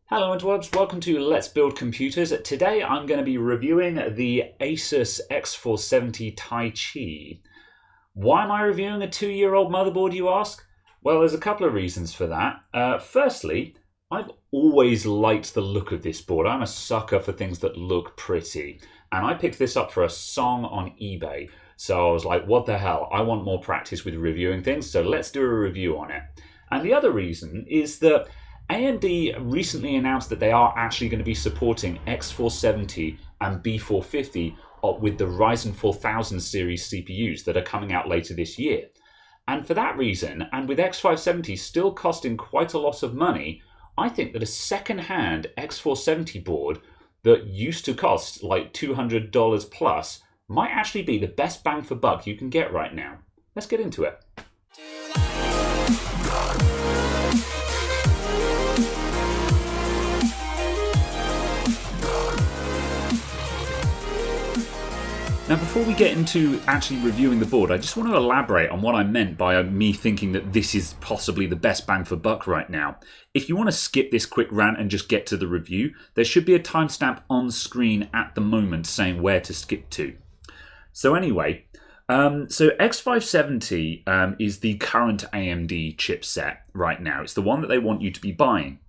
Hello interwebs, welcome to Let's Build Computers. Today I'm going to be reviewing the Asus X470 Taichi. Why am I reviewing a 2-year-old motherboard, you ask? Well, there's a couple of reasons for that. Firstly, I've always liked the look of this board. I'm a sucker for things that look pretty. And I picked this up for a song on eBay. So I was like, what the hell? I want more practice with reviewing things, so let's do a review on it. And the other reason is that AMD recently announced that they are actually going to be supporting X470 and B450 with the Ryzen 4000 series CPUs that are coming out later this year. And for that reason, and with X570 still costing quite a lot of money, I think that a second-hand X470 board that used to cost like $200 plus might actually be the best bang for buck you can get right now. Let's get into it. Now, before we get into actually reviewing the board, I just want to elaborate on what I meant by me thinking that this is possibly the best bang for buck right now. If you want to skip this quick rant and just get to the review, there should be a timestamp on screen at the moment saying where to skip to. So anyway, so X570 is the current AMD chipset right now. It's the one that they want you to be buying.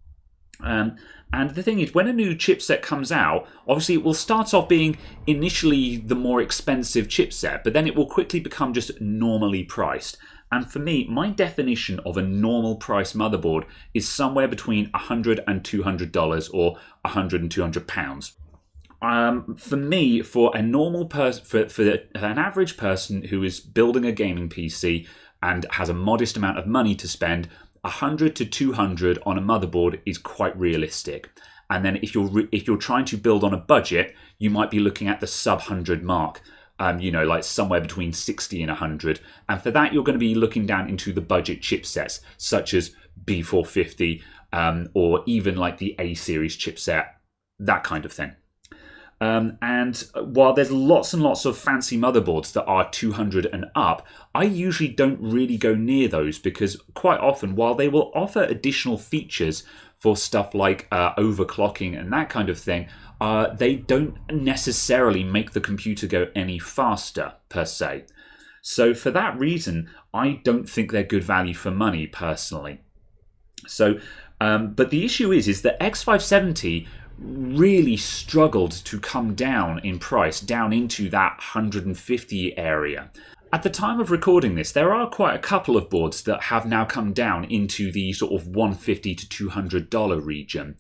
And the thing is, when a new chipset comes out, obviously it will start off being initially the more expensive chipset, but then it will quickly become just normally priced. And for me, my definition of a normal price motherboard is somewhere between $100 and $200 or $100 and £200. For me, for a normal person, for an average person who is building a gaming PC and has a modest amount of money to spend, 100 to 200 on a motherboard is quite realistic. And then if you're trying to build on a budget, you might be looking at the sub 100 mark. Like somewhere between 60 and 100. And for that, you're going to be looking down into the budget chipsets, such as B450, or even like the A series chipset, that kind of thing. And while there's lots and lots of fancy motherboards that are 200 and up, I usually don't really go near those because quite often, while they will offer additional features for stuff like overclocking and that kind of thing, they don't necessarily make the computer go any faster per se. So for that reason, I don't think they're good value for money personally. So, but the issue is that X570 really struggled to come down in price, down into that 150 area. At the time of recording this, there are quite a couple of boards that have now come down into the sort of $150 to $200 region.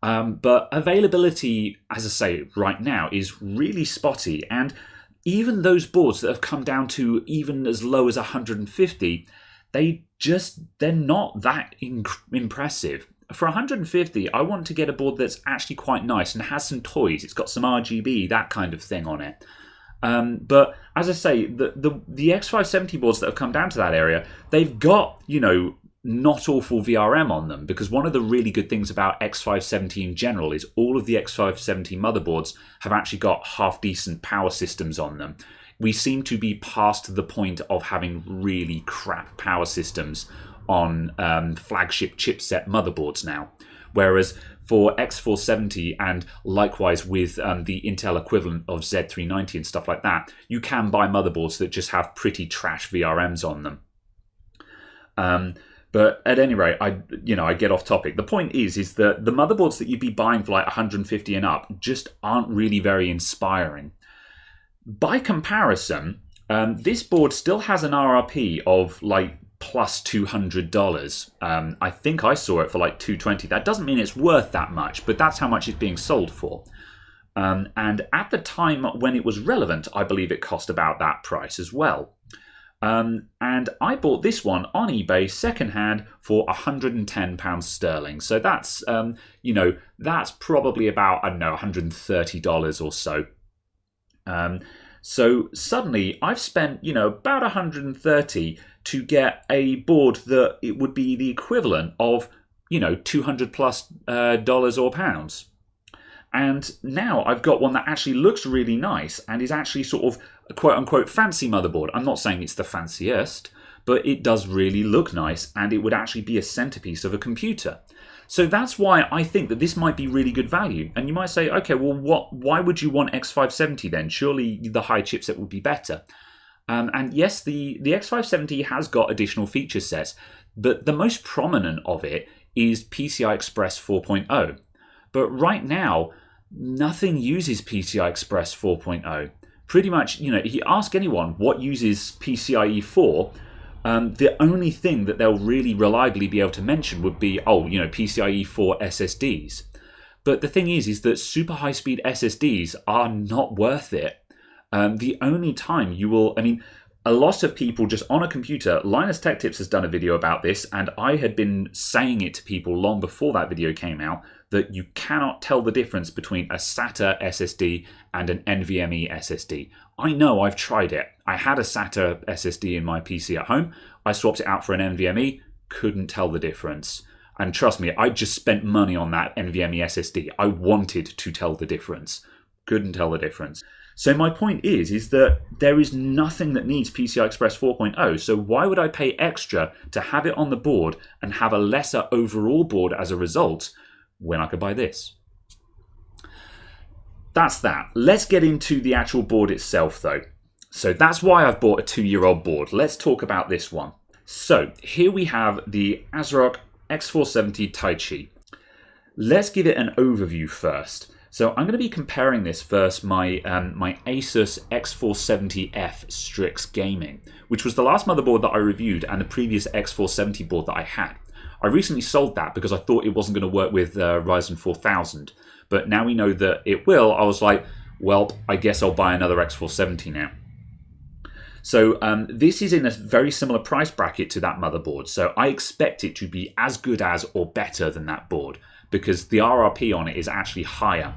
But availability, as I say, right now is really spotty. And even those boards that have come down to even as low as 150, they're not that impressive. For 150, I want to get a board that's actually quite nice and has some toys. It's got some RGB, that kind of thing on it. But as I say, the X570 boards that have come down to that area, they've got, not awful VRM on them, because one of the really good things about X570 in general is all of the X570 motherboards have actually got half-decent power systems on them. We seem to be past the point of having really crap power systems on flagship chipset motherboards now. Whereas for X470 and likewise with the Intel equivalent of Z390 and stuff like that, you can buy motherboards that just have pretty trash VRMs on them. But at any rate, I get off topic. The point is that the motherboards that you'd be buying for like 150 and up just aren't really very inspiring. By comparison, this board still has an RRP of like plus $200. I think I saw it for like $220. That doesn't mean it's worth that much, but that's how much it's being sold for. And at the time when it was relevant, I believe it cost about that price as well. And I bought this one on eBay secondhand for £110 sterling. So that's that's probably about, I don't know, $130 or so. So suddenly I've spent, about $130 to get a board that it would be the equivalent of, $200 plus dollars or pounds. And now I've got one that actually looks really nice and is actually sort of a quote-unquote fancy motherboard. I'm not saying it's the fanciest, but it does really look nice and it would actually be a centerpiece of a computer. So that's why I think that this might be really good value. And you might say, okay, well, why would you want X570 then? Surely the high chipset would be better. And yes, the X570 has got additional feature sets, but the most prominent of it is PCI Express 4.0. But right now, nothing uses PCI Express 4.0. Pretty much, if you ask anyone what uses PCIe 4, the only thing that they'll really reliably be able to mention would be, PCIe 4 SSDs. But the thing is that super high-speed SSDs are not worth it. The only time you will, a lot of people just on a computer, Linus Tech Tips has done a video about this, and I had been saying it to people long before that video came out, that you cannot tell the difference between a SATA SSD and an NVMe SSD. I know, I've tried it. I had a SATA SSD in my PC at home. I swapped it out for an NVMe, couldn't tell the difference. And trust me, I just spent money on that NVMe SSD. I wanted to tell the difference. Couldn't tell the difference. So my point is that there is nothing that needs PCI Express 4.0, so why would I pay extra to have it on the board and have a lesser overall board as a result when I could buy this? That's that. Let's get into the actual board itself though. So that's why I've bought a 2-year-old board. Let's talk about this one. So here we have the ASRock X470 Taichi. Let's give it an overview first. So I'm going to be comparing this versus my Asus X470-f Strix Gaming, which was the last motherboard that I reviewed and the previous X470 board that I had. I recently sold that because I thought it wasn't going to work with Ryzen 4000, but now we know that it will. I was like, well, I guess I'll buy another X470 now. So this is in a very similar price bracket to that motherboard, so I expect it to be as good as or better than that board, because the RRP on it is actually higher.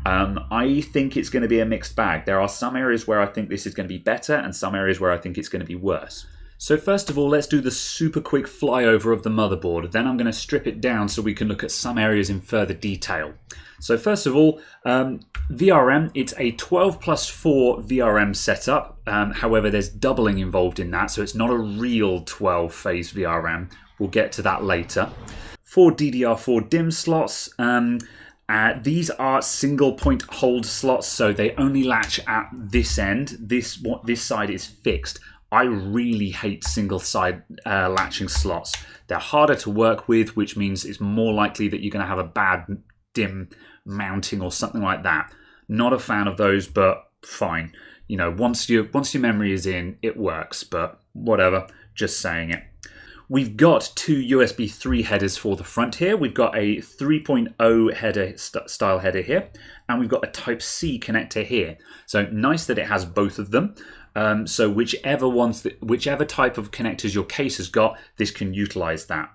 I think it's going to be a mixed bag. There are some areas where I think this is going to be better and some areas where I think it's going to be worse. So first of all, let's do the super quick flyover of the motherboard. Then I'm going to strip it down so we can look at some areas in further detail. So first of all, VRM, it's a 12+4 VRM setup. However, there's doubling involved in that, so it's not a real 12-phase VRM. We'll get to that later. 4 DDR4 DIMM slots. These are single point hold slots, so they only latch at this end. This side is fixed. I really hate single side latching slots. They're harder to work with, which means it's more likely that you're going to have a bad DIMM mounting or something like that. Not a fan of those, but fine. Once your memory is in, it works, but whatever, just saying it. We've got 2 USB 3 headers for the front here. We've got a 3.0 header style header here, and we've got a Type-C connector here. So nice that it has both of them. So whichever type of connectors your case has got, this can utilize that.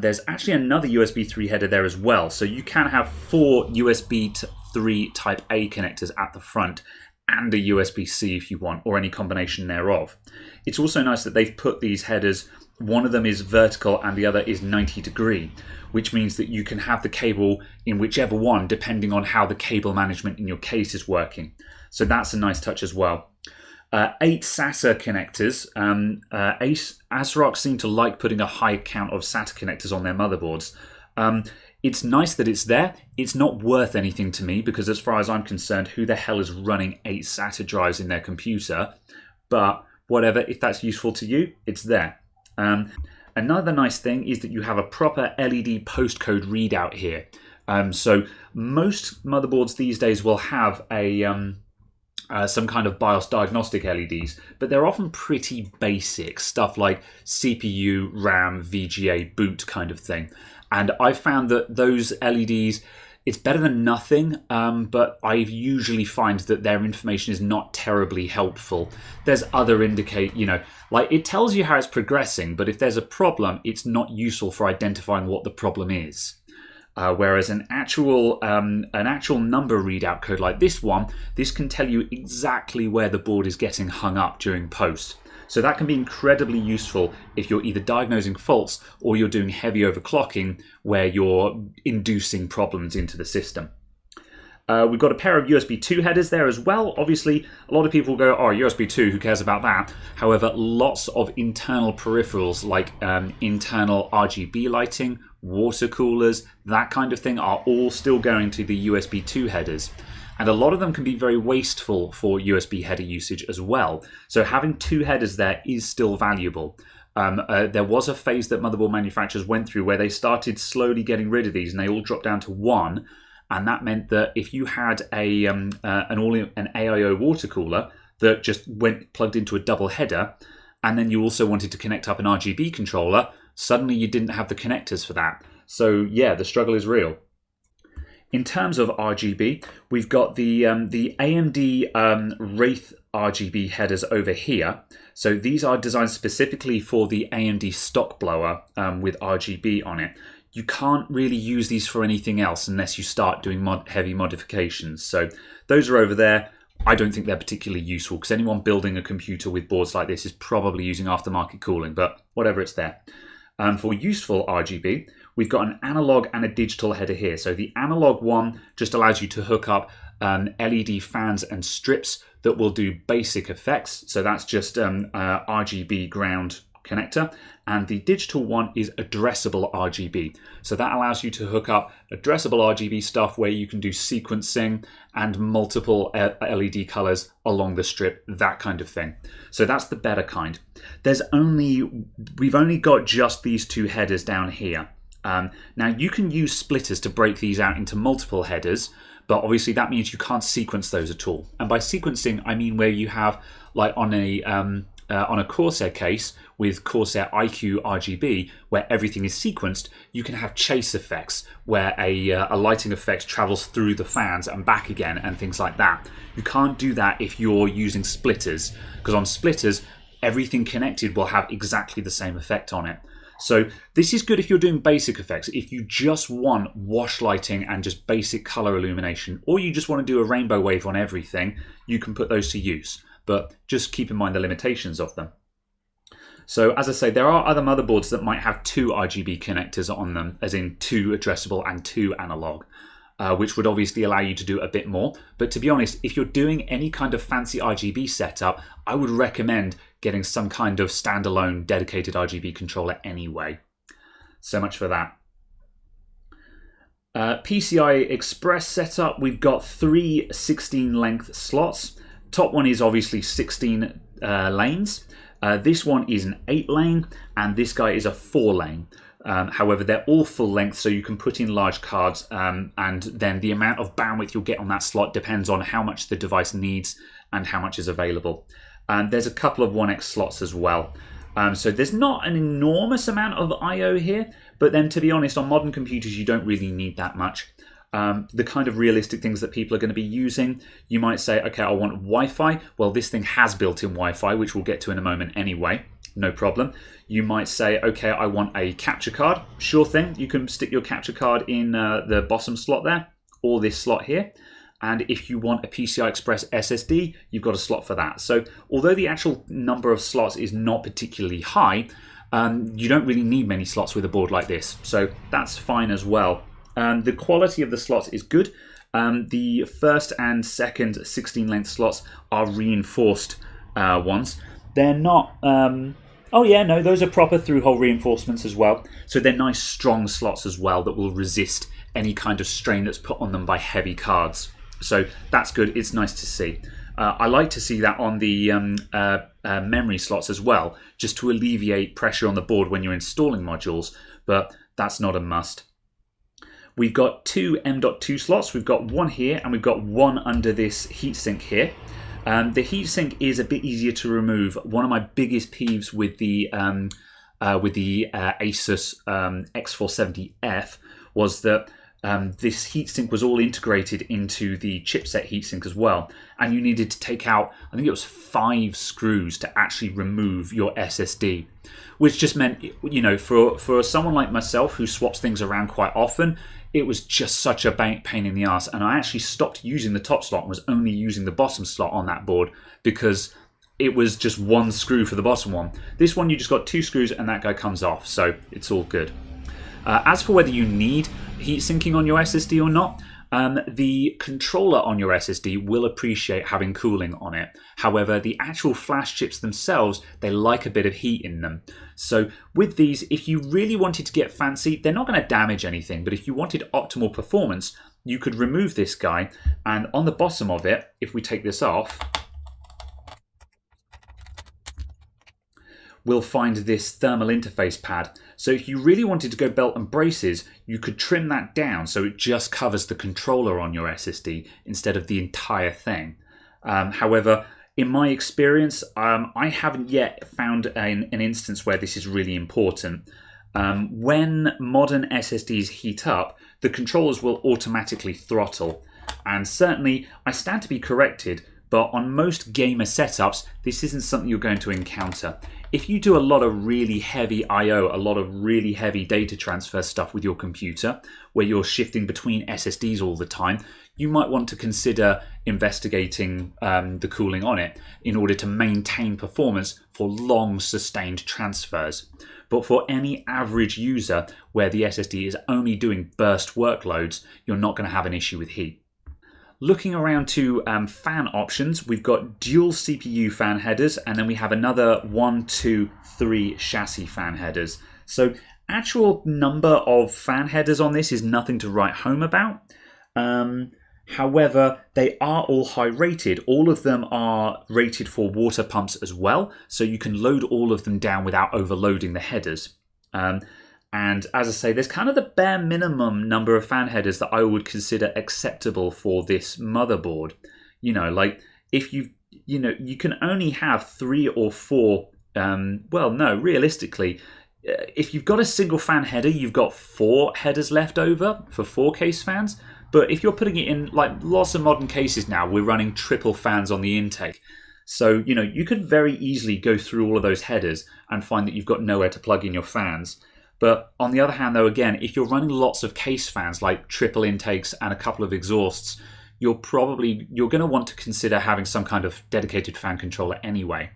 There's actually another USB 3 header there as well. So you can have 4 USB 3 Type A connectors at the front and a USB-C if you want, or any combination thereof. It's also nice that they've put these headers, one of them is vertical and the other is 90 degree, which means that you can have the cable in whichever one, depending on how the cable management in your case is working. So that's a nice touch as well. 8 SATA connectors. ASRock seem to like putting a high count of SATA connectors on their motherboards. It's nice that it's there. It's not worth anything to me because as far as I'm concerned, who the hell is running 8 SATA drives in their computer? But whatever, if that's useful to you, it's there. Another nice thing is that you have a proper LED postcode readout here. So most motherboards these days will have a some kind of BIOS diagnostic LEDs, but they're often pretty basic stuff like CPU, RAM, VGA, boot kind of thing. And I found that those LEDs, it's better than nothing, but I usually find that their information is not terribly helpful. There's other like it tells you how it's progressing, but if there's a problem, it's not useful for identifying what the problem is. Whereas an actual number readout code like this one, this can tell you exactly where the board is getting hung up during post. So that can be incredibly useful if you're either diagnosing faults or you're doing heavy overclocking where you're inducing problems into the system. We've got a pair of USB 2 headers there as well. Obviously, a lot of people go, oh, USB 2, who cares about that? However, lots of internal peripherals like internal RGB lighting, water coolers, that kind of thing are all still going to the USB 2 headers. And a lot of them can be very wasteful for USB header usage as well. So having 2 headers there is still valuable. There was a phase that motherboard manufacturers went through where they started slowly getting rid of these and they all dropped down to 1. And that meant that if you had an AIO water cooler that just plugged into a double header, and then you also wanted to connect up an RGB controller, suddenly you didn't have the connectors for that. So yeah, the struggle is real. In terms of RGB, we've got the AMD Wraith RGB headers over here. So these are designed specifically for the AMD stock blower with RGB on it. You can't really use these for anything else unless you start doing heavy modifications. So those are over there. I don't think they're particularly useful because anyone building a computer with boards like this is probably using aftermarket cooling, but whatever, it's there. For useful RGB, we've got an analog and a digital header here. So the analog one just allows you to hook up LED fans and strips that will do basic effects. So that's just RGB ground connector. And the digital one is addressable RGB. So that allows you to hook up addressable RGB stuff where you can do sequencing and multiple LED colors along the strip, that kind of thing. So that's the better kind. We've only got just these 2 headers down here. Now you can use splitters to break these out into multiple headers, but obviously that means you can't sequence those at all. And by sequencing, I mean where you have, like on a Corsair case with Corsair iQ RGB, where everything is sequenced, you can have chase effects where a lighting effect travels through the fans and back again and things like that. You can't do that if you're using splitters, because on splitters, everything connected will have exactly the same effect on it. So this is good if you're doing basic effects. If you just want wash lighting and just basic color illumination, or you just want to do a rainbow wave on everything, you can put those to use. But just keep in mind the limitations of them. So as I say, there are other motherboards that might have 2 RGB connectors on them, as in 2 addressable and 2 analog, which would obviously allow you to do a bit more. But to be honest, if you're doing any kind of fancy RGB setup, I would recommend getting some kind of standalone dedicated RGB controller anyway. So much for that. PCIe Express setup, we've got 3 16 length slots. Top one is obviously 16 lanes. This one is an 8 lane, and this guy is a 4 lane. However, they're all full length, so you can put in large cards, and then the amount of bandwidth you'll get on that slot depends on how much the device needs and how much is available. There's a couple of 1X slots as well. So there's not an enormous amount of I/O here, but then to be honest, on modern computers, you don't really need that much. The kind of realistic things that people are going to be using, you might say, okay, I want Wi-Fi. Well, this thing has built-in Wi-Fi, which we'll get to in a moment anyway. No problem. You might say, okay, I want a capture card. Sure thing. You can stick your capture card in the bottom slot there, or this slot here. And if you want a PCI Express SSD, you've got a slot for that. So although the actual number of slots is not particularly high, you don't really need many slots with a board like this. So that's fine as well. The quality of the slots is good. The first and second 16 length slots are reinforced ones. They're not... oh yeah, no, those are proper through-hole reinforcements as well. So they're nice strong slots as well that will resist any kind of strain that's put on them by heavy cards. So that's good. It's nice to see. I like to see that on the memory slots as well, just to alleviate pressure on the board when you're installing modules, but that's not a must. We've got 2 M.2 slots. We've got one here and we've got one under this heatsink here. The heatsink is a bit easier to remove. One of my biggest peeves with the Asus X470-f was that this heatsink was all integrated into the chipset heatsink as well, and you needed to take out, I think it was 5 screws to actually remove your SSD, which just meant, you know, for someone like myself who swaps things around quite often, it was just such a pain in the ass, and I actually stopped using the top slot and was only using the bottom slot on that board because it was just 1 screw for the bottom one. This one you just got 2 screws and that guy comes off, so it's all good. As for whether you need heat sinking on your SSD or not, The controller on your SSD will appreciate having cooling on it. However, the actual flash chips themselves, they like a bit of heat in them. So with these, if you really wanted to get fancy, they're not going to damage anything, but if you wanted optimal performance, you could remove this guy, and on the bottom of it, if we take this off, we'll find this thermal interface pad. So if you really wanted to go belt and braces, you could trim that down so it just covers the controller on your SSD instead of the entire thing. However, in my experience, I haven't yet found an instance where this is really important. When modern SSDs heat up, the controllers will automatically throttle. And certainly, I stand to be corrected, but on most gamer setups, this isn't something you're going to encounter. If you do a lot of really heavy I/O, a lot of really heavy data transfer stuff with your computer, where you're shifting between SSDs all the time, you might want to consider investigating the cooling on it in order to maintain performance for long sustained transfers. But for any average user where the SSD is only doing burst workloads, you're not going to have an issue with heat. Looking around to fan options, we've got dual CPU fan headers, and then we have another 1, 2, 3 chassis fan headers. So actual number of fan headers on this is nothing to write home about. However, they are all high rated. All of them are rated for water pumps as well, so you can load all of them down without overloading the headers. And as I say, there's kind of the bare minimum number of fan headers that I would consider acceptable for this motherboard. You know, like if you can only have 3 or 4, well, no, realistically, if you've got a single fan header, you've got 4 headers left over for 4 case fans. But if you're putting it in, like lots of modern cases now, we're running triple fans on the intake. So, you know, you could very easily go through all of those headers and find that you've got nowhere to plug in your fans. But on the other hand, though, again, if you're running lots of case fans, like triple intakes and a couple of exhausts, you're going to want to consider having some kind of dedicated fan controller anyway.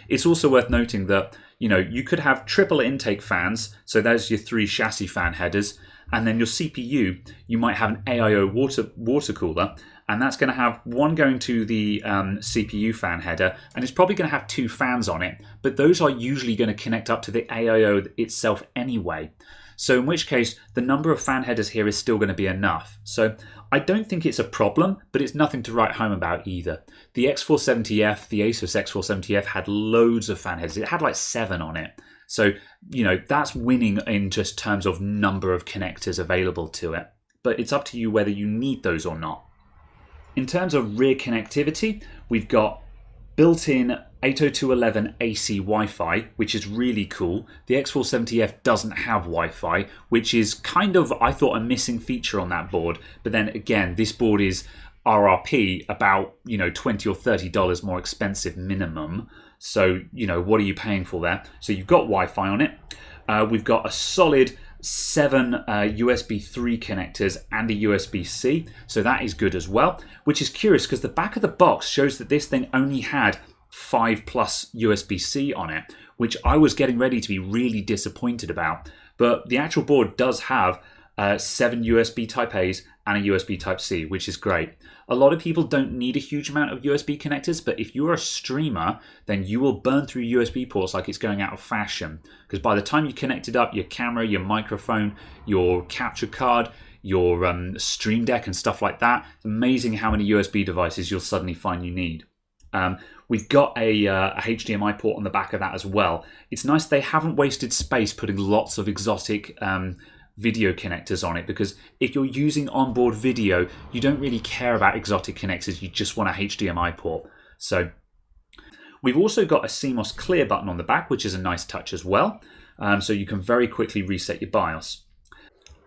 It's also worth noting that, you know, you could have triple intake fans, so there's your 3 chassis fan headers, and then your CPU, you might have an AIO water cooler, and that's going to have one going to the CPU fan header, and it's probably going to have 2 fans on it, but those are usually going to connect up to the AIO itself anyway. So in which case, the number of fan headers here is still going to be enough. So I don't think it's a problem, but it's nothing to write home about either. The X470F, the Asus X470F had loads of fan headers. It had like 7 on it. So, you know, that's winning in just terms of number of connectors available to it. But it's up to you whether you need those or not. In terms of rear connectivity, we've got built-in 802.11 AC Wi-Fi, which is really cool. The X470F doesn't have Wi-Fi, which is kind of, I thought, a missing feature on that board. But then again, this board is RRP about, you know, $20 or $30 more expensive minimum. So, you know, what are you paying for there? So you've got Wi-Fi on it. We've got a solid 7 USB 3 connectors and a USB-C. So that is good as well, which is curious because the back of the box shows that this thing only had 5+ USB-C on it, which I was getting ready to be really disappointed about. But the actual board does have 7 USB Type-A's and a USB Type-C, which is great. A lot of people don't need a huge amount of USB connectors, but if you're a streamer, then you will burn through USB ports like it's going out of fashion. Because by the time you connect it up, your camera, your microphone, your capture card, your Stream Deck and stuff like that, it's amazing how many USB devices you'll suddenly find you need. We've got a HDMI port on the back of that as well. It's nice they haven't wasted space putting lots of exotic video connectors on it, because if you're using onboard video, you don't really care about exotic connectors, you just want a HDMI port. So we've also got a CMOS clear button on the back, which is a nice touch as well, so you can very quickly reset your BIOS.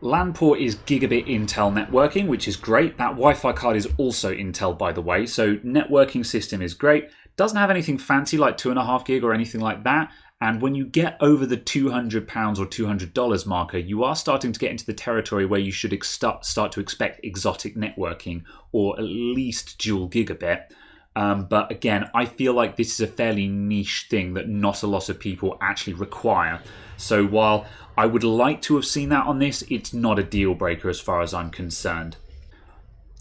LAN port is gigabit Intel networking, which is great. That Wi-Fi card is also Intel, by the way, so networking system is great. Doesn't have anything fancy like 2.5 gig or anything like that. And when you get over the £200 or $200 marker, you are starting to get into the territory where you should start to expect exotic networking, or at least dual gigabit. But again, I feel like this is a fairly niche thing that not a lot of people actually require. So while I would like to have seen that on this, it's not a deal breaker as far as I'm concerned.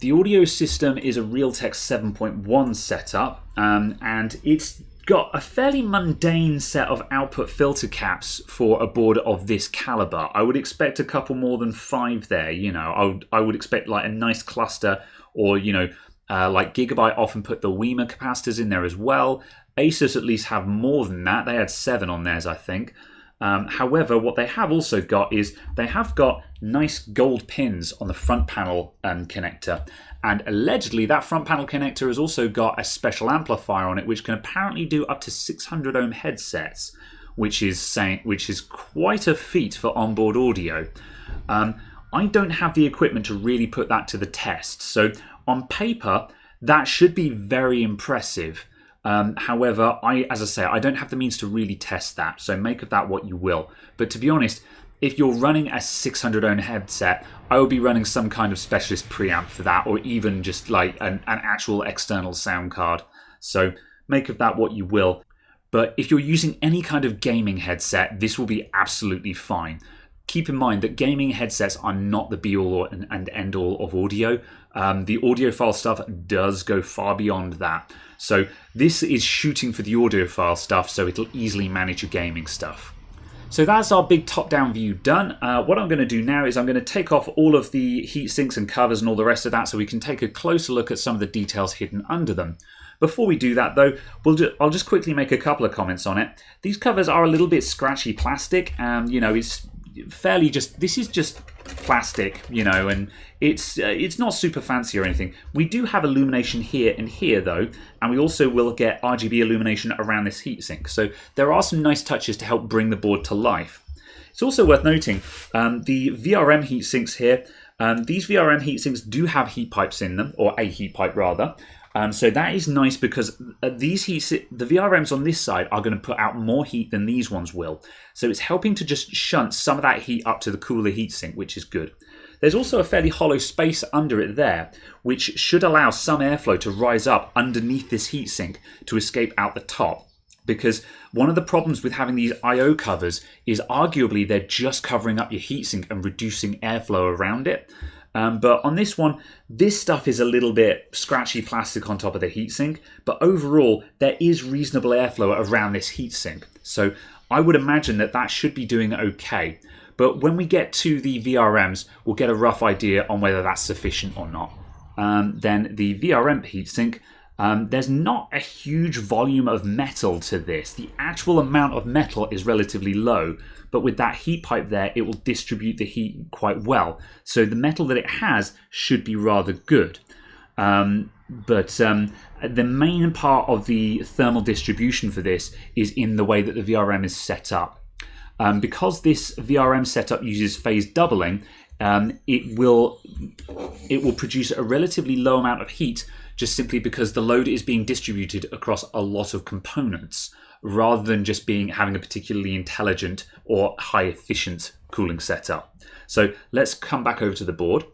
The audio system is a Realtek 7.1 setup, and it's got a fairly mundane set of output filter caps for a board of this caliber. I would expect a couple more than 5 there. You know, I would expect like a nice cluster, or like Gigabyte often put the Weema capacitors in there as well. Asus at least have more than that. They had 7 on theirs, I think. However, what they have also got is they have got nice gold pins on the front panel connector, and allegedly that front panel connector has also got a special amplifier on it which can apparently do up to 600 ohm headsets, which is quite a feat for onboard audio. I don't have the equipment to really put that to the test, so on paper that should be very impressive. However, as I say, I don't have the means to really test that, so make of that what you will. But to be honest, if you're running a 600 ohm headset, I would be running some kind of specialist preamp for that, or even just like an actual external sound card. So make of that what you will. But if you're using any kind of gaming headset, this will be absolutely fine. Keep in mind that gaming headsets are not the be-all and end-all of audio. The audiophile stuff does go far beyond that. So this is shooting for the audiophile stuff, so it'll easily manage your gaming stuff. So that's our big top-down view done. What I'm going to do now is I'm going to take off all of the heat sinks and covers and all the rest of that so we can take a closer look at some of the details hidden under them. Before we do that though, I'll just quickly make a couple of comments on it. These covers are a little bit scratchy plastic, and it's fairly this is just plastic, and it's not super fancy or anything. We do have illumination here and here though, and we also will get RGB illumination around this heatsink. So there are some nice touches to help bring the board to life. It's also worth noting the VRM heatsinks here. These VRM heatsinks do have heat pipes in them, or a heat pipe rather. So that is nice because the VRMs on this side are going to put out more heat than these ones will. So it's helping to just shunt some of that heat up to the cooler heatsink, which is good. There's also a fairly hollow space under it there, which should allow some airflow to rise up underneath this heatsink to escape out the top. Because one of the problems with having these I/O covers is arguably they're just covering up your heatsink and reducing airflow around it. But on this one, this stuff is a little bit scratchy plastic on top of the heatsink, but overall there is reasonable airflow around this heatsink. So I would imagine that should be doing okay. But when we get to the VRMs, we'll get a rough idea on whether that's sufficient or not. Then the VRM heatsink, there's not a huge volume of metal to this. The actual amount of metal is relatively low, but with that heat pipe there, it will distribute the heat quite well. So the metal that it has should be rather good. But the main part of the thermal distribution for this is in the way that the VRM is set up. Because this VRM setup uses phase doubling, it will produce a relatively low amount of heat, just simply because the load is being distributed across a lot of components, rather than just having a particularly intelligent or high efficient cooling setup. So let's come back over to the board.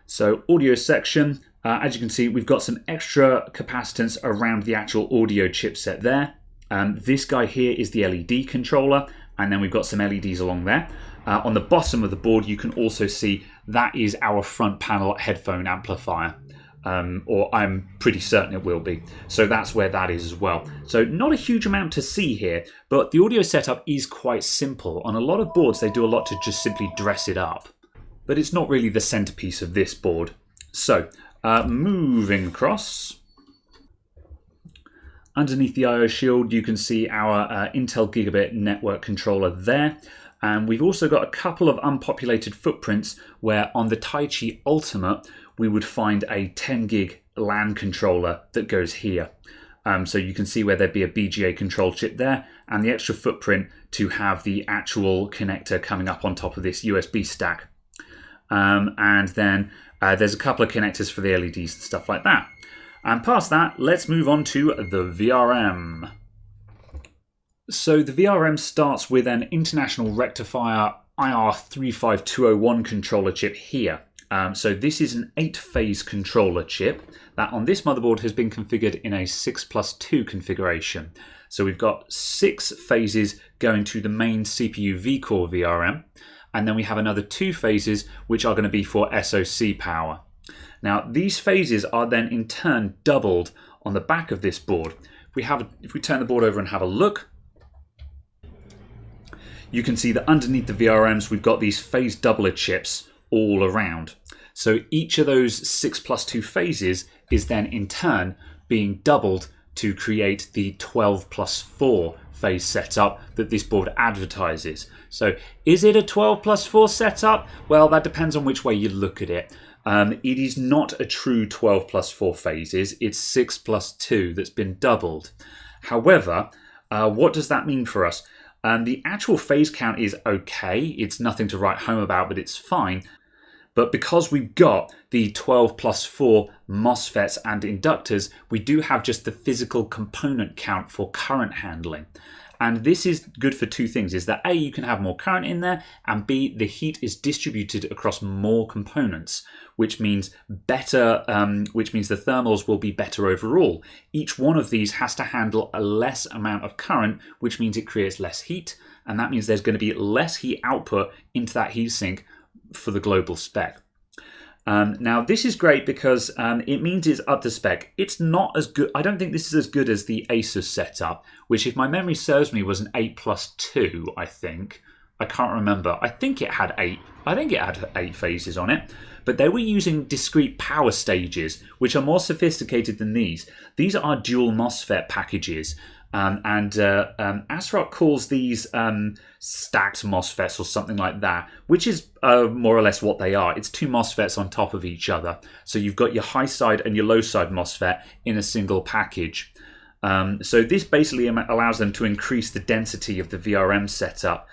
So audio section, as you can see, we've got some extra capacitance around the actual audio chipset there. This guy here is the LED controller, and then we've got some LEDs along there. On the bottom of the board, you can also see that is our front panel headphone amplifier. Or I'm pretty certain it will be. So that's where that is as well. So not a huge amount to see here, but the audio setup is quite simple. On a lot of boards, they do a lot to just simply dress it up. But it's not really the centerpiece of this board. So moving across. Underneath the I/O shield, you can see our Intel Gigabit network controller there. And we've also got a couple of unpopulated footprints where on the Taichi Ultimate, we would find a 10 gig LAN controller that goes here. So you can see where there'd be a BGA control chip there, and the extra footprint to have the actual connector coming up on top of this USB stack. And then there's a couple of connectors for the LEDs and stuff like that. And past that, let's move on to the VRM. So the VRM starts with an International Rectifier IR35201 controller chip here. So this is an 8-phase controller chip that on this motherboard has been configured in a 6+2 configuration. So we've got 6 phases going to the main CPU vCore VRM. and then we have another 2 phases which are going to be for SoC power. Now these phases are then in turn doubled on the back of this board. If we turn the board over and have a look, you can see that underneath the VRMs we've got these phase doubler chips all around. So each of those 6+2 phases is then in turn being doubled to create the 12+4 phase setup that this board advertises. So is it a 12+4 setup? Well, that depends on which way you look at it. It is not a true 12+4 phases, it's 6+2 that's been doubled. However, what does that mean for us? The actual phase count is okay, it's nothing to write home about, but it's fine. But because we've got the 12+4 MOSFETs and inductors, we do have just the physical component count for current handling. And this is good for 2 things, is that A, you can have more current in there, and B, the heat is distributed across more components, which means the thermals will be better overall. Each one of these has to handle a less amount of current, which means it creates less heat, and that means there's going to be less heat output into that heatsink for the global spec. Now this is great because it means it's up to spec. It's not as good. I don't think this is as good as the Asus setup, which, if my memory serves me, was an 8+2. I think. I can't remember. I think it had 8. I think it had 8 phases on it. But they were using discrete power stages, which are more sophisticated than these. These are dual MOSFET packages. ASRock calls these stacked MOSFETs or something like that, which is more or less what they are. It's 2 MOSFETs on top of each other. So you've got your high side and your low side MOSFET in a single package. So this basically allows them to increase the density of the VRM setup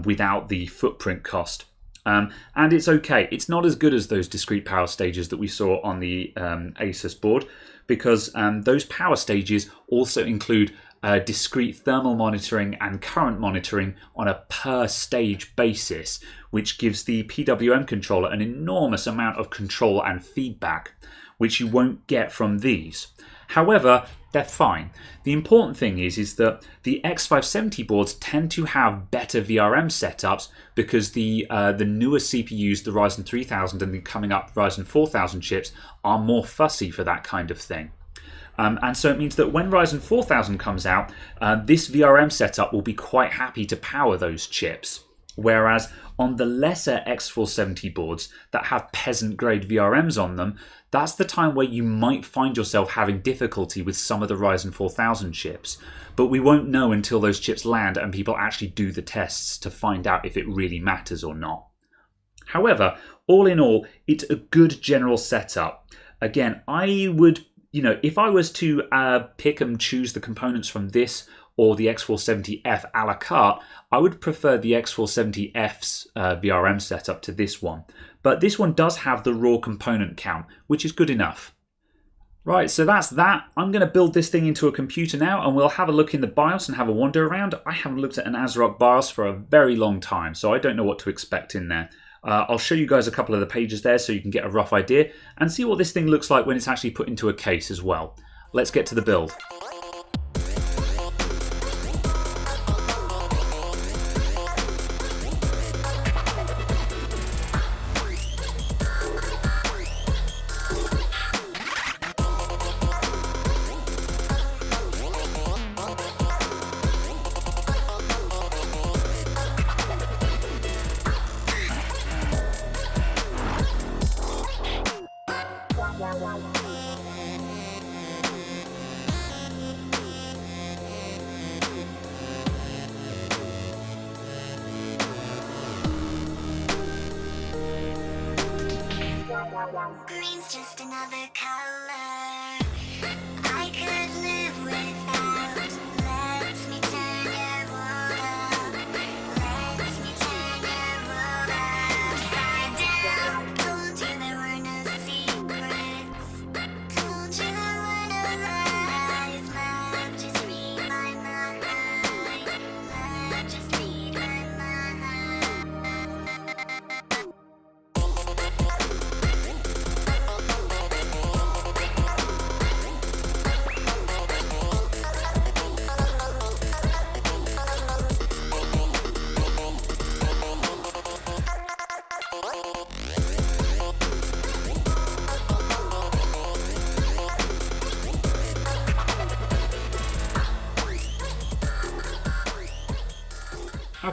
without the footprint cost. And it's okay. It's not as good as those discrete power stages that we saw on the Asus board, because those power stages also include discrete thermal monitoring and current monitoring on a per stage basis, which gives the PWM controller an enormous amount of control and feedback, which you won't get from these. However, they're fine. The important thing is that the X570 boards tend to have better VRM setups because the newer CPUs, the Ryzen 3000 and the coming up Ryzen 4000 chips, are more fussy for that kind of thing. And so it means that when Ryzen 4000 comes out, this VRM setup will be quite happy to power those chips. Whereas on the lesser X470 boards that have peasant grade VRMs on them, that's the time where you might find yourself having difficulty with some of the Ryzen 4000 chips. But we won't know until those chips land and people actually do the tests to find out if it really matters or not. However, all in all, it's a good general setup. Again, I would, if I was to pick and choose the components from this or the X470F a la carte, I would prefer the X470F's VRM setup to this one. But this one does have the raw component count, which is good enough. Right, so that's that. I'm going to build this thing into a computer now, and we'll have a look in the BIOS and have a wander around. I haven't looked at an ASRock BIOS for a very long time, so I don't know what to expect in there. I'll show you guys a couple of the pages there so you can get a rough idea and see what this thing looks like when it's actually put into a case as well. Let's get to the build. Green's just another color I could live without. Lets me turn your world up. Lets me turn your world upside down. Told you there were no secrets. Told you there were no lies. Love, just read my mind. Love, just read my mind.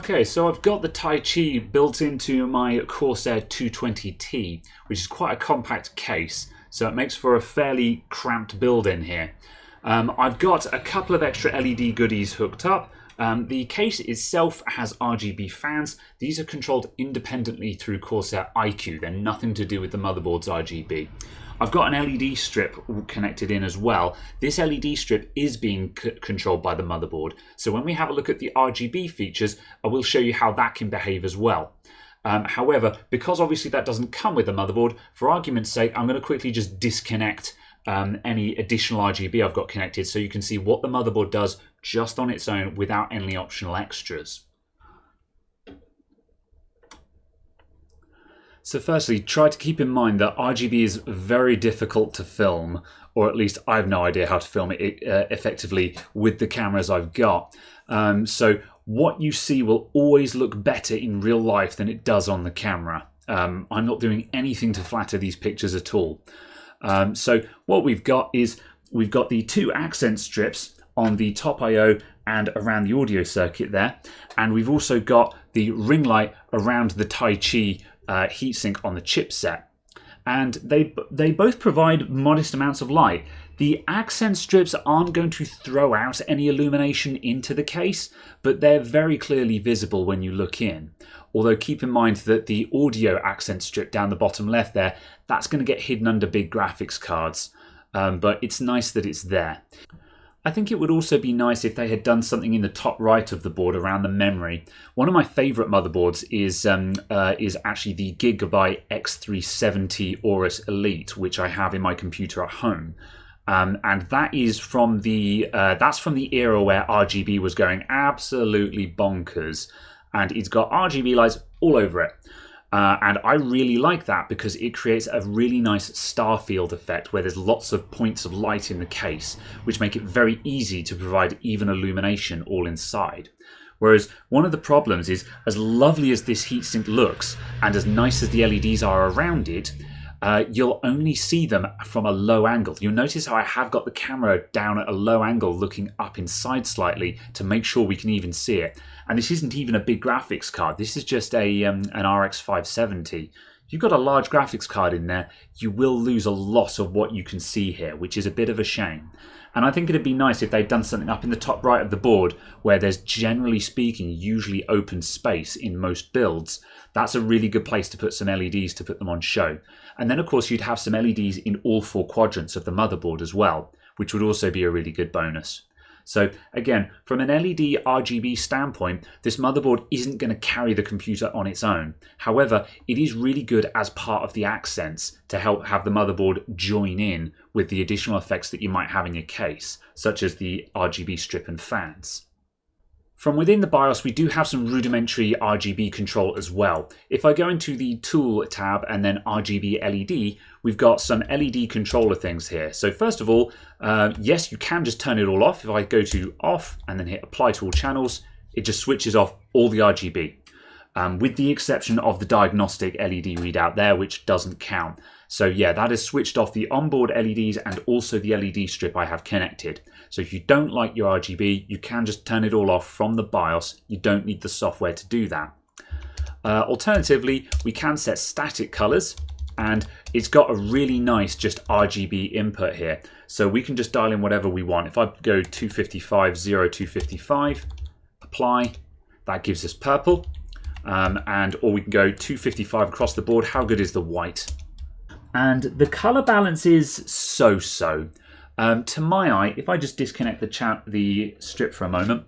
Okay, so I've got the Taichi built into my Corsair 220T, which is quite a compact case, so it makes for a fairly cramped build in here. I've got a couple of extra LED goodies hooked up. The case itself has RGB fans. These are controlled independently through Corsair iCUE. They're nothing to do with the motherboard's RGB. I've got an LED strip connected in as well. This LED strip is being controlled by the motherboard. So when we have a look at the RGB features, I will show you how that can behave as well. However, because obviously that doesn't come with the motherboard, for argument's sake, I'm going to quickly just disconnect any additional RGB I've got connected so you can see what the motherboard does just on its own without any optional extras. So firstly, try to keep in mind that RGB is very difficult to film, or at least I have no idea how to film it effectively with the cameras I've got. So what you see will always look better in real life than it does on the camera. I'm not doing anything to flatter these pictures at all. So what we've got is we've got the two accent strips on the top I/O and around the audio circuit there, and we've also got the ring light around the Taichi heatsink on the chipset, and they both provide modest amounts of light. The accent strips aren't going to throw out any illumination into the case, but they're very clearly visible when you look in. Although keep in mind that the audio accent strip down the bottom left there, that's going to get hidden under big graphics cards, but it's nice that it's there. I think it would also be nice if they had done something in the top right of the board around the memory. One of my favourite motherboards is actually the Gigabyte X370 Aorus Elite, which I have in my computer at home. And that is from the era where RGB was going absolutely bonkers, and it's got RGB lights all over it. And I really like that because it creates a really nice star field effect where there's lots of points of light in the case, which make it very easy to provide even illumination all inside. Whereas one of the problems is, as lovely as this heatsink looks and as nice as the LEDs are around it, you'll only see them from a low angle. You'll notice how I have got the camera down at a low angle looking up inside slightly to make sure we can even see it. And this isn't even a big graphics card. This is just an RX 570. You've got a large graphics card in there, you will lose a lot of what you can see here, which is a bit of a shame. And I think it'd be nice if they'd done something up in the top right of the board where there's, generally speaking, usually open space in most builds. That's a really good place to put some LEDs to put them on show. And then, of course, you'd have some LEDs in all four quadrants of the motherboard as well, which would also be a really good bonus. So again, from an LED RGB standpoint, this motherboard isn't going to carry the computer on its own. However, it is really good as part of the accents to help have the motherboard join in with the additional effects that you might have in your case, such as the RGB strip and fans. From within the BIOS, we do have some rudimentary RGB control as well. If I go into the Tool tab and then RGB LED, we've got some LED controller things here. So first of all, yes, you can just turn it all off. If I go to Off and then hit Apply to all channels, it just switches off all the RGB, with the exception of the diagnostic LED readout there, which doesn't count. So yeah, that has switched off the onboard LEDs and also the LED strip I have connected. So if you don't like your RGB, you can just turn it all off from the BIOS. You don't need the software to do that. Alternatively, we can set static colors, and it's got a really nice just RGB input here. So we can just dial in whatever we want. If I go 255, 0255, apply, that gives us purple. Or we can go 255 across the board. How good is the white? And the color balance is so-so. To my eye, if I just disconnect the strip for a moment,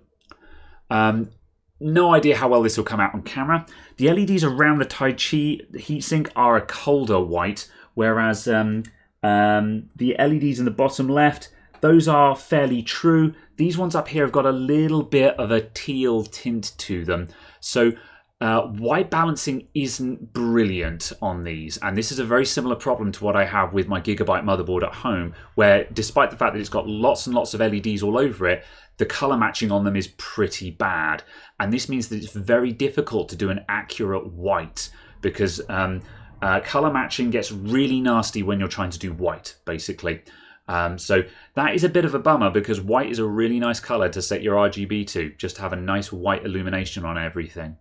no idea how well this will come out on camera. The LEDs around the Taichi heatsink are a colder white, whereas the LEDs in the bottom left, those are fairly true. These ones up here have got a little bit of a teal tint to them. So white balancing isn't brilliant on these, and this is a very similar problem to what I have with my Gigabyte motherboard at home, where despite the fact that it's got lots and lots of LEDs all over it, the color matching on them is pretty bad. And this means that it's very difficult to do an accurate white, because color matching gets really nasty when you're trying to do white, basically. So that is a bit of a bummer because white is a really nice color to set your RGB to, just to have a nice white illumination on everything.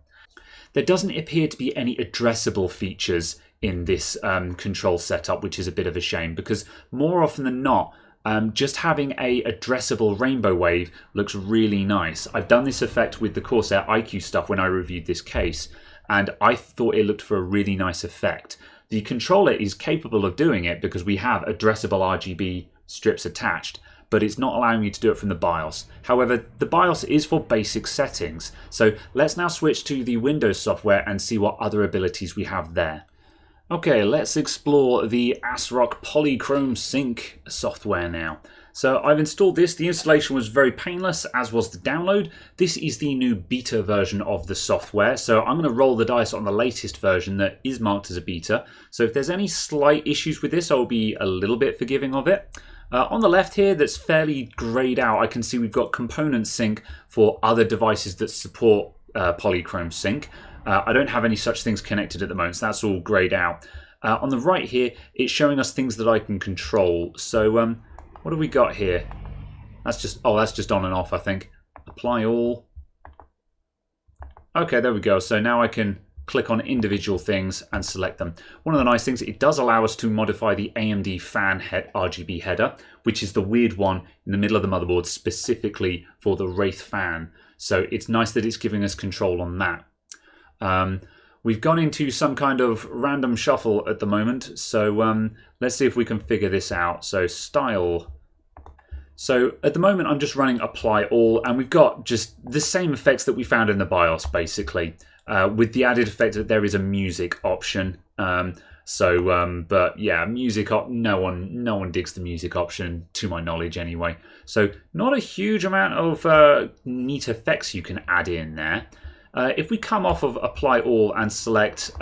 There doesn't appear to be any addressable features in this control setup, which is a bit of a shame because more often than not, just having a addressable rainbow wave looks really nice. I've done this effect with the Corsair iQ stuff when I reviewed this case, and I thought it looked for a really nice effect. The controller is capable of doing it because we have addressable RGB strips attached, but it's not allowing me to do it from the BIOS. However, the BIOS is for basic settings. So let's now switch to the Windows software and see what other abilities we have there. Okay, let's explore the ASRock Polychrome Sync software now. So I've installed this. The installation was very painless, as was the download. This is the new beta version of the software. So I'm going to roll the dice on the latest version that is marked as a beta. So if there's any slight issues with this, I'll be a little bit forgiving of it. On the left here, that's fairly grayed out, I can see we've got component sync for other devices that support Polychrome Sync. I don't have any such things connected at the moment, so that's all grayed out. On the right here, it's showing us things that I can control. So what have we got here? That's just on and off, I think. Apply all. Okay, there we go. So now I can click on individual things and select them. One of the nice things, it does allow us to modify the AMD fan RGB header, which is the weird one in the middle of the motherboard specifically for the Wraith fan. So it's nice that it's giving us control on that. We've gone into some kind of random shuffle at the moment, so let's see if we can figure this out. So style. So at the moment I'm just running apply all, and we've got just the same effects that we found in the BIOS basically, with the added effect that there is a music option. But yeah, music no one digs the music option to my knowledge anyway. So not a huge amount of neat effects you can add in there. If we come off of apply all and select,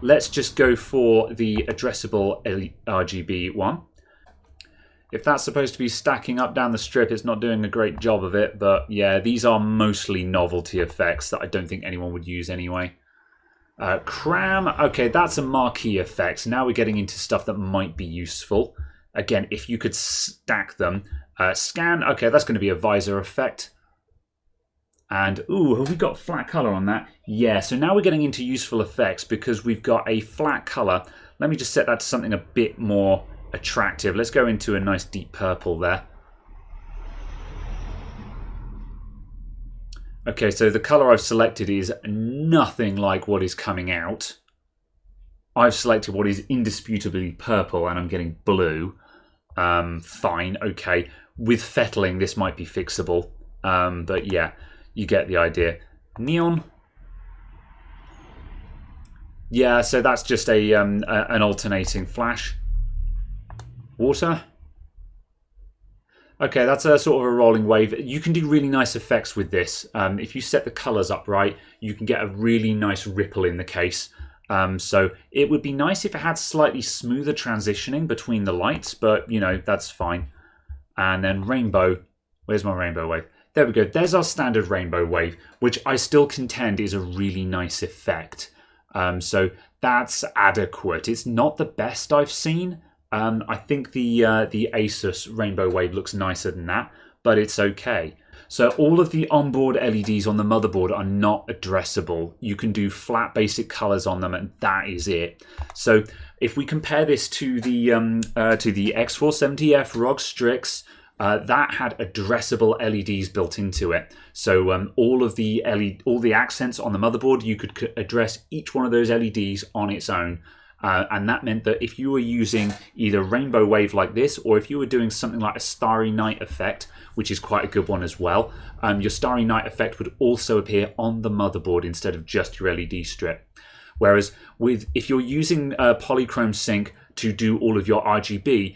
let's just go for the addressable RGB one. If that's supposed to be stacking up down the strip, it's not doing a great job of it, but yeah, these are mostly novelty effects that I don't think anyone would use anyway. Cram, okay, that's a marquee effect. Now we're getting into stuff that might be useful. Again, if you could stack them. Scan, okay, that's going to be a visor effect. And, ooh, have we got flat color on that? Yeah, so now we're getting into useful effects because we've got a flat color. Let me just set that to something a bit more attractive. Let's go into a nice deep purple there. Okay, so the color I've selected is nothing like what is coming out. I've selected what is indisputably purple and I'm getting blue. Fine, okay. With fettling, this might be fixable. But yeah. You get the idea. Neon. Yeah, so that's just an alternating flash. Water. Okay, that's a sort of a rolling wave. You can do really nice effects with this. If you set the colors up right, you can get a really nice ripple in the case. So it would be nice if it had slightly smoother transitioning between the lights, but you know, that's fine. And then rainbow. Where's my rainbow wave? There we go. There's our standard rainbow wave, which I still contend is a really nice effect. So that's adequate. It's not the best I've seen. I think the Asus rainbow wave looks nicer than that, but it's okay. So all of the onboard LEDs on the motherboard are not addressable. You can do flat basic colors on them, and that is it. So if we compare this to the X470-f Strix, that had addressable LEDs built into it. So all the accents on the motherboard, you could address each one of those LEDs on its own. And that meant that if you were using either rainbow wave like this, or if you were doing something like a starry night effect, which is quite a good one as well, your starry night effect would also appear on the motherboard instead of just your LED strip. Whereas if you're using Polychrome Sync to do all of your RGB,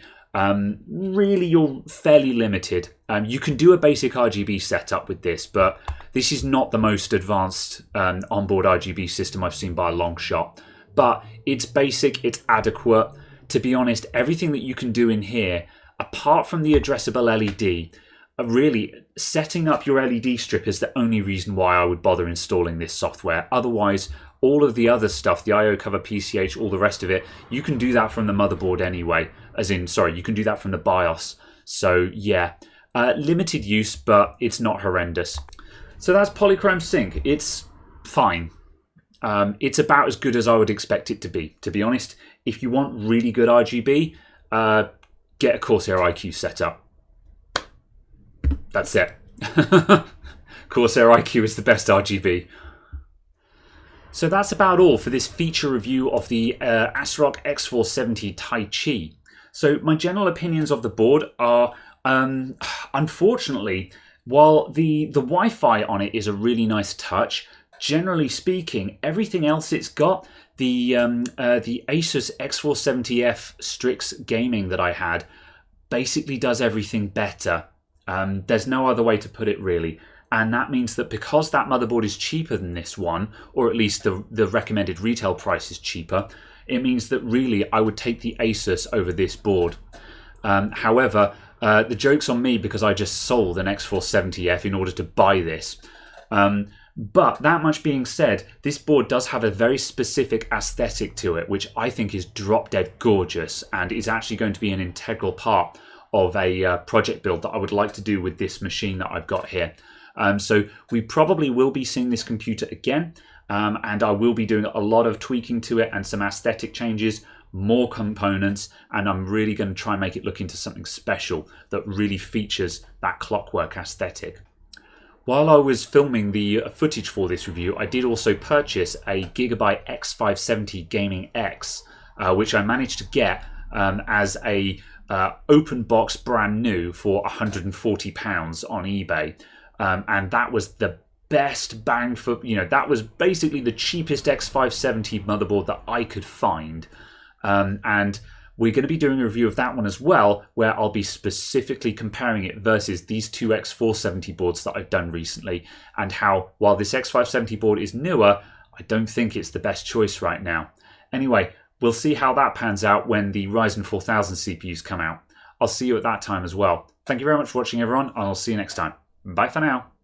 really you're fairly limited. You can do a basic RGB setup with this, but this is not the most advanced onboard RGB system I've seen by a long shot. But it's basic, it's adequate. To be honest, everything that you can do in here, apart from the addressable LED, really setting up your LED strip is the only reason why I would bother installing this software. Otherwise, all of the other stuff, the I/O cover, PCH, all the rest of it, you can do that from the motherboard anyway. As in, sorry, you can do that from the BIOS. So yeah, limited use, but it's not horrendous. So that's Polychrome Sync. It's fine. It's about as good as I would expect it to be honest. If you want really good RGB, get a Corsair iCUE setup. That's it. Corsair iCUE is the best RGB. So that's about all for this feature review of the ASRock X470 Taichi. So my general opinions of the board are, unfortunately, while the Wi-Fi on it is a really nice touch, generally speaking, everything else it's got, the Asus X470-f Strix gaming that I had, basically does everything better. There's no other way to put it really. And that means that because that motherboard is cheaper than this one, or at least the recommended retail price is cheaper, it means that really I would take the Asus over this board. However, the joke's on me because I just sold an X470F in order to buy this. But that much being said, this board does have a very specific aesthetic to it, which I think is drop dead gorgeous and is actually going to be an integral part of a project build that I would like to do with this machine that I've got here. So we probably will be seeing this computer again, and I will be doing a lot of tweaking to it and some aesthetic changes, more components, and I'm really going to try and make it look into something special that really features that clockwork aesthetic. While I was filming the footage for this review, I did also purchase a Gigabyte X570 Gaming X, which I managed to get as a open box brand new for £140 on eBay. And that was the best bang for, that was basically the cheapest X570 motherboard that I could find. And we're going to be doing a review of that one as well, where I'll be specifically comparing it versus these two X470 boards that I've done recently, and how, while this X570 board is newer, I don't think it's the best choice right now. Anyway, we'll see how that pans out when the Ryzen 4000 CPUs come out. I'll see you at that time as well. Thank you very much for watching, everyone, and I'll see you next time. Bye for now.